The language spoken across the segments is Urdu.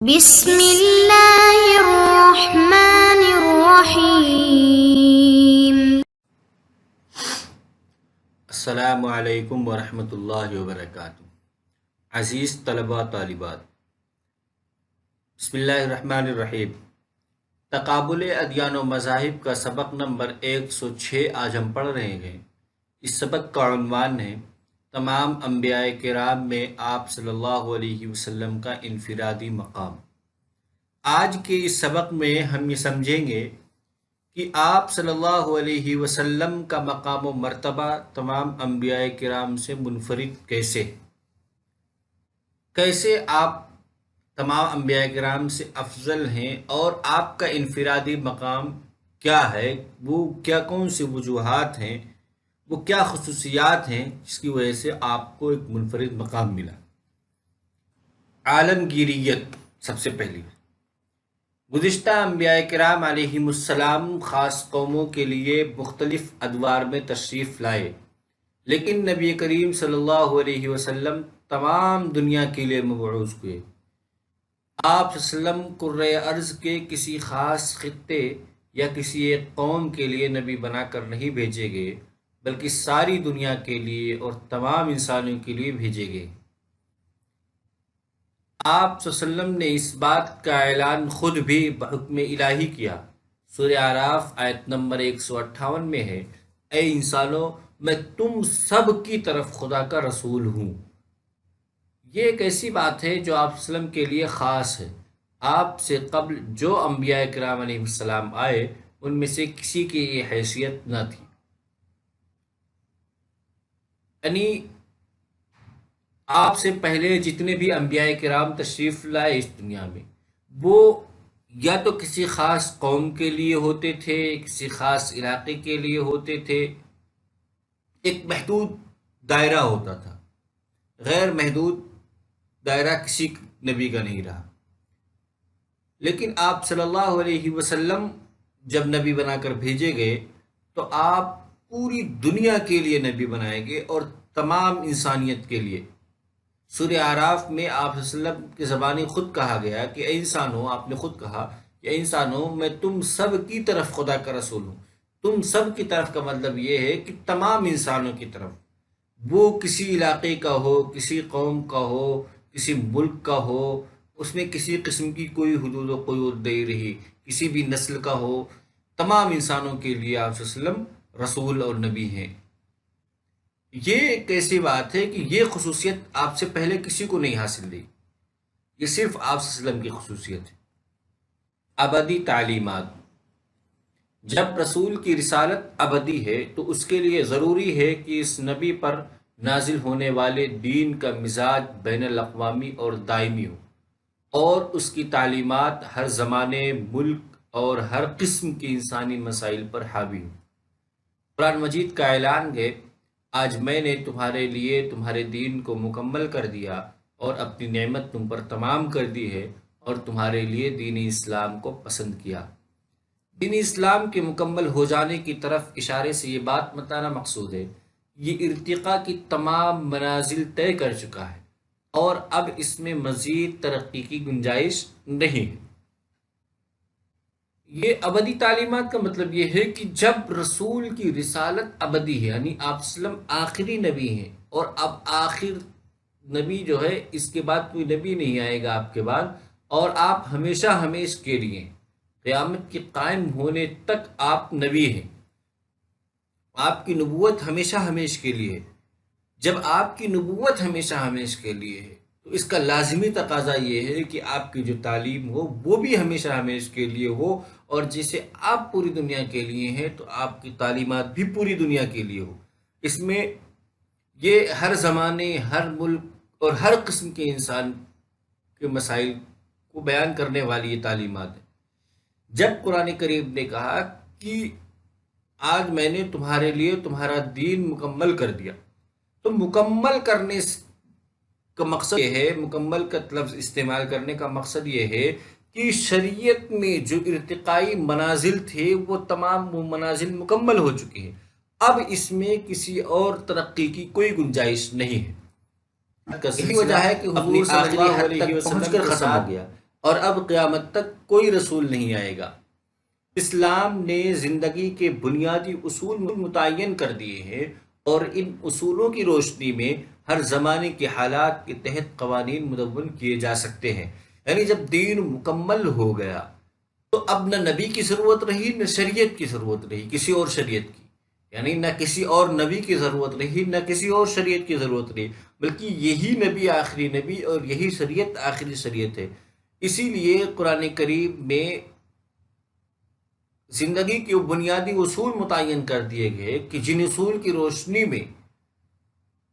بسم اللہ الرحمن الرحیم۔ السلام علیکم ورحمۃ اللہ وبرکاتہ۔ عزیز طلباء طالبات، بسم اللہ الرحمن الرحیم۔ تقابل ادیان و مذاہب کا سبق نمبر 106 آج ہم پڑھ رہے ہیں۔ اس سبق کا عنوان ہے تمام انبیاء کرام میں آپ صلی اللہ علیہ وسلم کا انفرادی مقام۔ آج کے اس سبق میں ہم یہ سمجھیں گے کہ آپ صلی اللہ علیہ وسلم کا مقام و مرتبہ تمام انبیاء کرام سے منفرد کیسے آپ تمام انبیاء کرام سے افضل ہیں، اور آپ کا انفرادی مقام کیا ہے، وہ کون سی وجوہات ہیں، وہ کیا خصوصیات ہیں جس کی وجہ سے آپ کو ایک منفرد مقام ملا۔ عالمگیریت سب سے پہلی۔ گزشتہ انبیاء کرام علیہم السلام خاص قوموں کے لیے مختلف ادوار میں تشریف لائے، لیکن نبی کریم صلی اللہ علیہ وسلم تمام دنیا کے لیے مبعوث ہوئے۔ آپ صلی اللہ علیہ وسلم کرۂ ارض کے کسی خاص خطے یا کسی ایک قوم کے لیے نبی بنا کر نہیں بھیجے گئے، بلکہ ساری دنیا کے لیے اور تمام انسانوں کے لیے بھیجے گئے۔ آپ صلی اللہ علیہ وسلم نے اس بات کا اعلان خود بھی بحکم الہی کیا۔ سورہ اعراف آیت نمبر 158 میں ہے، اے انسانوں، میں تم سب کی طرف خدا کا رسول ہوں۔ یہ ایک ایسی بات ہے جو آپ صلی اللہ علیہ وسلم کے لیے خاص ہے۔ آپ سے قبل جو انبیاء کرام علیہ السلام آئے، ان میں سے کسی کی یہ حیثیت نہ تھی۔ یعنی آپ سے پہلے جتنے بھی انبیاء کرام تشریف لائے اس دنیا میں، وہ یا تو کسی خاص قوم کے لیے ہوتے تھے، کسی خاص علاقے کے لیے ہوتے تھے، ایک محدود دائرہ ہوتا تھا۔ غیر محدود دائرہ کسی نبی کا نہیں رہا۔ لیکن آپ صلی اللہ علیہ وسلم جب نبی بنا کر بھیجے گئے تو آپ پوری دنیا کے لیے نبی بنائے گئے اور تمام انسانیت کے لیے۔ سورہ اعراف میں آپ صلی اللہ علیہ وسلم کی زبانی خود کہا گیا کہ اے انسانوں، آپ نے خود کہا کہ اے انسانوں، میں تم سب کی طرف خدا کا رسول ہوں۔ تم سب کی طرف کا مطلب یہ ہے کہ تمام انسانوں کی طرف، وہ کسی علاقے کا ہو، کسی قوم کا ہو، کسی ملک کا ہو، اس میں کسی قسم کی کوئی حدود و قیود نہیں رہی، کسی بھی نسل کا ہو، تمام انسانوں کے لیے آپ صلی اللہ علیہ وسلم رسول اور نبی ہیں۔ یہ ایک ایسی بات ہے کہ یہ خصوصیت آپ سے پہلے کسی کو نہیں حاصل رہی، یہ صرف آپ صلی اللہ علیہ وسلم کی خصوصیت ہے۔ ابدی تعلیمات۔ جب رسول کی رسالت ابدی ہے تو اس کے لیے ضروری ہے کہ اس نبی پر نازل ہونے والے دین کا مزاج بین الاقوامی اور دائمی ہو، اور اس کی تعلیمات ہر زمانے، ملک اور ہر قسم کی انسانی مسائل پر حاوی ہوں۔ قرآن مجید کا اعلان ہے، آج میں نے تمہارے لیے تمہارے دین کو مکمل کر دیا اور اپنی نعمت تم پر تمام کر دی ہے، اور تمہارے لیے دین اسلام کو پسند کیا۔ دین اسلام کے مکمل ہو جانے کی طرف اشارے سے یہ بات بتانا مقصود ہے، یہ ارتقاء کی تمام منازل طے کر چکا ہے اور اب اس میں مزید ترقی کی گنجائش نہیں ہے۔ یہ ابدی تعلیمات کا مطلب یہ ہے کہ جب رسول کی رسالت ابدی ہے، یعنی آپ صلی اللہ علیہ وسلم آخری نبی ہیں، اور اب آخر نبی جو ہے، اس کے بعد کوئی نبی نہیں آئے گا آپ کے بعد، اور آپ ہمیشہ ہمیش کے لیے، قیامت کے قائم ہونے تک آپ نبی ہیں۔ آپ کی نبوت ہمیشہ ہمیش کے لیے ہے۔ جب آپ کی نبوت ہمیشہ ہمیش کے لیے ہے تو اس کا لازمی تقاضا یہ ہے کہ آپ کی جو تعلیم ہو وہ بھی ہمیشہ ہمیش کے لیے ہو، اور جیسے آپ پوری دنیا کے لیے ہیں تو آپ کی تعلیمات بھی پوری دنیا کے لیے ہو۔ اس میں یہ ہر زمانے، ہر ملک اور ہر قسم کے انسان کے مسائل کو بیان کرنے والی یہ تعلیمات ہیں۔ جب قرآن کریم نے کہا کہ آج میں نے تمہارے لیے تمہارا دین مکمل کر دیا، تو مکمل کرنے کا مقصد یہ ہے، مکمل کا لفظ استعمال کرنے کا مقصد یہ ہے کہ شریعت میں جو ارتقائی منازل تھے وہ تمام وہ منازل مکمل ہو چکی ہیں۔ اب اس میں کسی اور ترقی کی کوئی گنجائش نہیں ہے۔ یہی وجہ ہے کہ حضور صلی اللہ علیہ وسلم پہنچ کر ختم ہو گیا۔ اور اب قیامت تک کوئی رسول نہیں آئے گا۔ اسلام نے زندگی کے بنیادی اصول متعین کر دیے ہیں، اور ان اصولوں کی روشنی میں ہر زمانے کے حالات کے تحت قوانین مدون کیے جا سکتے ہیں۔ یعنی جب دین مکمل ہو گیا تو اب نہ نبی کی ضرورت رہی، نہ شریعت کی ضرورت رہی کسی اور شریعت کی، یعنی نہ کسی اور نبی کی ضرورت رہی، نہ کسی اور شریعت کی ضرورت رہی، بلکہ یہی نبی آخری نبی اور یہی شریعت آخری شریعت ہے۔ اسی لیے قرآن کریم میں زندگی کے بنیادی اصول متعین کر دیے گئے کہ جن اصول کی روشنی میں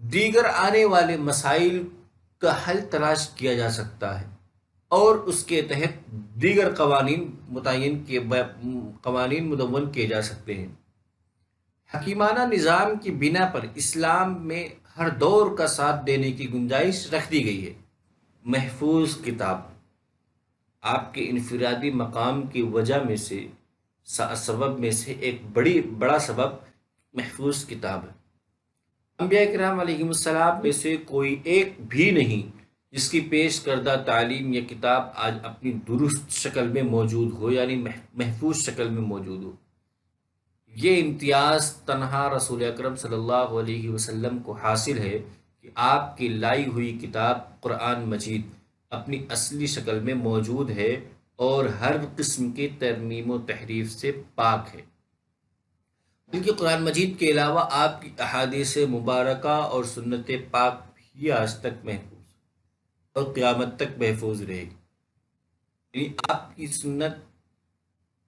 دیگر آنے والے مسائل کا حل تلاش کیا جا سکتا ہے، اور اس کے تحت دیگر قوانین مدون کیے جا سکتے ہیں۔ حکیمانہ نظام کی بنا پر اسلام میں ہر دور کا ساتھ دینے کی گنجائش رکھ دی گئی ہے۔ محفوظ کتاب آپ کے انفرادی مقام کی وجہ میں سے سبب میں سے ایک بڑا سبب محفوظ کتاب ہے۔ انبیاء کرام علیہ السلام میں سے کوئی ایک بھی نہیں جس کی پیش کردہ تعلیم یا کتاب آج اپنی درست شکل میں موجود ہو، یعنی محفوظ شکل میں موجود ہو۔ یہ امتیاز تنہا رسول اکرم صلی اللہ علیہ وسلم کو حاصل ہے کہ آپ کی لائی ہوئی کتاب قرآن مجید اپنی اصلی شکل میں موجود ہے اور ہر قسم کی ترمیم و تحریف سے پاک ہے۔ بلکہ قرآن مجید کے علاوہ آپ کی احادیث مبارکہ اور سنت پاک بھی آج تک محفوظ اور قیامت تک محفوظ رہے گی۔ یعنی آپ کی سنت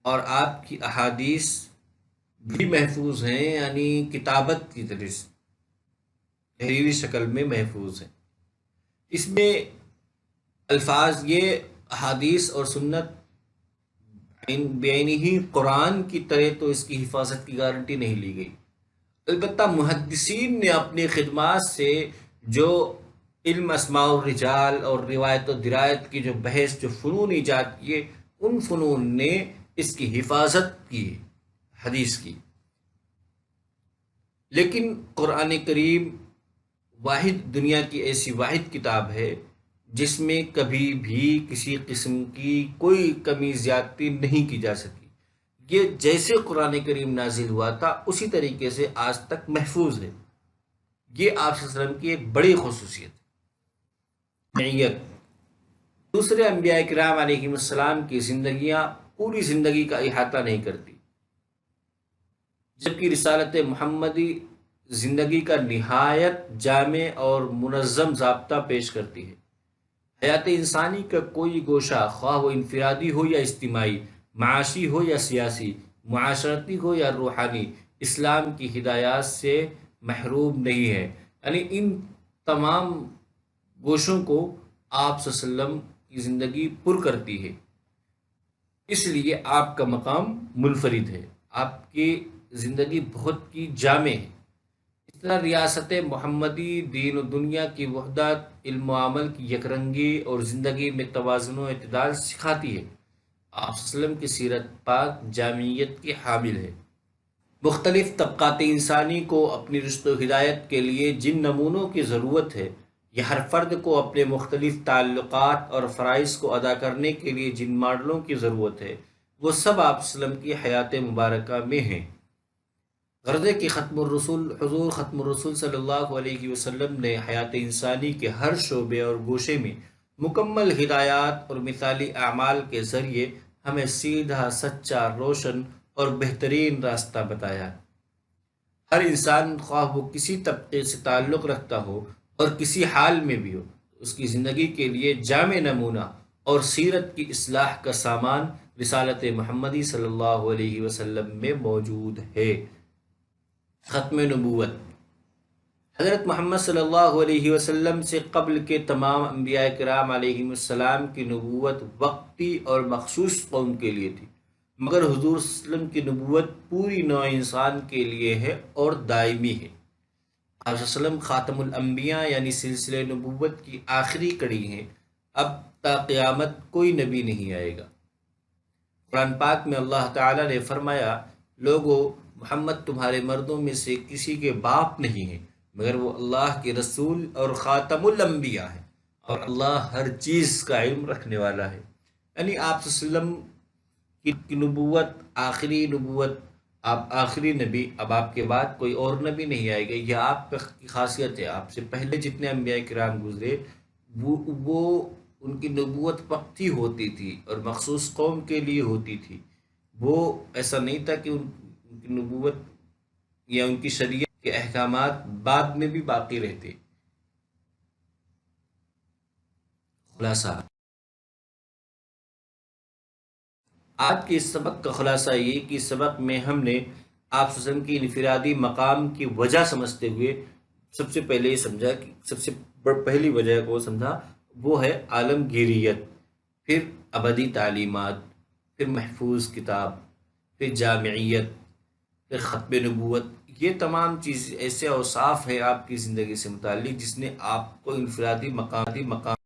اور آپ کی احادیث بھی محفوظ ہیں، یعنی کتابت کی طرح سے تحریری شکل میں محفوظ ہیں۔ اس میں الفاظ یہ احادیث اور سنت ہی قرآن کی طرح تو اس کی حفاظت کی گارنٹی نہیں لی گئی، البتہ محدثین نے اپنی خدمات سے جو علم اسماء الرجال اور روایت و درایت کی جو بحث جو فنون ایجاد کیے، ان فنون نے اس کی حفاظت کی حدیث کی۔ لیکن قرآن کریم دنیا کی ایسی واحد کتاب ہے جس میں کبھی بھی کسی قسم کی کوئی کمی زیادتی نہیں کی جا سکی۔ یہ جیسے قرآن کریم نازل ہوا تھا اسی طریقے سے آج تک محفوظ ہے۔ یہ آپ صلی اللہ علیہ وسلم کی ایک بڑی خصوصیت ہے۔ معیت دوسرے انبیاء کرام علیہ السلام کی زندگیاں پوری زندگی کا احاطہ نہیں کرتی، جبکہ رسالت محمدی زندگی کا نہایت جامع اور منظم ضابطہ پیش کرتی ہے۔ حیات انسانی کا کوئی گوشہ، خواہ وہ انفرادی ہو یا اجتماعی، معاشی ہو یا سیاسی، معاشرتی ہو یا روحانی، اسلام کی ہدایات سے محروم نہیں ہے۔ یعنی ان تمام گوشوں کو آپ صلی اللہ علیہ وسلم کی زندگی پر کرتی ہے، اس لیے آپ کا مقام منفرد ہے، آپ کی زندگی بہت کی جامع ہے۔ اس طرح ریاست محمدی دین و دنیا کی وحدت، علم و عمل کی یکرنگی اور زندگی میں توازن و اعتدال سکھاتی ہے۔ آپ صلی اللہ علیہ وسلم کی سیرت پاک جامعیت کی حامل ہے۔ مختلف طبقات انسانی کو اپنی رشد و ہدایت کے لیے جن نمونوں کی ضرورت ہے، یا ہر فرد کو اپنے مختلف تعلقات اور فرائض کو ادا کرنے کے لیے جن ماڈلوں کی ضرورت ہے، وہ سب آپ صلی اللہ علیہ وسلم کی حیات مبارکہ میں ہیں۔ غرض کہ حضور ختم الرسول صلی اللہ علیہ وسلم نے حیات انسانی کے ہر شعبے اور گوشے میں مکمل ہدایات اور مثالی اعمال کے ذریعے ہمیں سیدھا، سچا، روشن اور بہترین راستہ بتایا۔ ہر انسان، خواہ وہ کسی طبقے سے تعلق رکھتا ہو اور کسی حال میں بھی ہو، اس کی زندگی کے لیے جامع نمونہ اور سیرت کی اصلاح کا سامان رسالت محمدی صلی اللہ علیہ وسلم میں موجود ہے۔ ختم نبوت حضرت محمد صلی اللہ علیہ وسلم سے قبل کے تمام انبیاء کرام علیہ السلام کی نبوت وقتی اور مخصوص قوم کے لیے تھی، مگر حضور صلی اللہ علیہ وسلم کی نبوت پوری نوع انسان کے لیے ہے اور دائمی ہے۔ آپ صلی اللہ علیہ وسلم خاتم الانبیاء یعنی سلسلہ نبوت کی آخری کڑی ہیں۔ اب تا قیامت کوئی نبی نہیں آئے گا۔ قرآن پاک میں اللہ تعالیٰ نے فرمایا، لوگو محمد تمہارے مردوں میں سے کسی کے باپ نہیں ہے، مگر وہ اللہ کے رسول اور خاتم الانبیاء ہے، اور اللہ ہر چیز کا علم رکھنے والا ہے۔ یعنی آپ صلی اللہ علیہ وسلم کی نبوت آخری نبوت، آپ آخری نبی، اب آپ کے بعد کوئی اور نبی نہیں آئے گا، یہ آپ کی خاصیت ہے۔ آپ سے پہلے جتنے انبیاء کرام گزرے وہ ان کی نبوت وقتی ہوتی تھی اور مخصوص قوم کے لیے ہوتی تھی، وہ ایسا نہیں تھا کہ ان کی نبوت یا ان کی شریعت کے احکامات بعد میں بھی باقی رہتے۔ خلاصہ آج کے اس سبق کا خلاصہ یہ کہ اس سبق میں ہم نے آپ صلی اللہ علیہ وسلم کی انفرادی مقام کی وجہ سمجھتے ہوئے سب سے پہلے یہ سمجھا کہ سب سے پہلی وجہ کو سمجھا، وہ ہے عالمگیریت، پھر ابدی تعلیمات، پھر محفوظ کتاب، پھر جامعیت، پھر ختم نبوت۔ یہ تمام چیز ایسے اوصاف ہے آپ کی زندگی سے متعلق جس نے آپ کو انفرادی مقام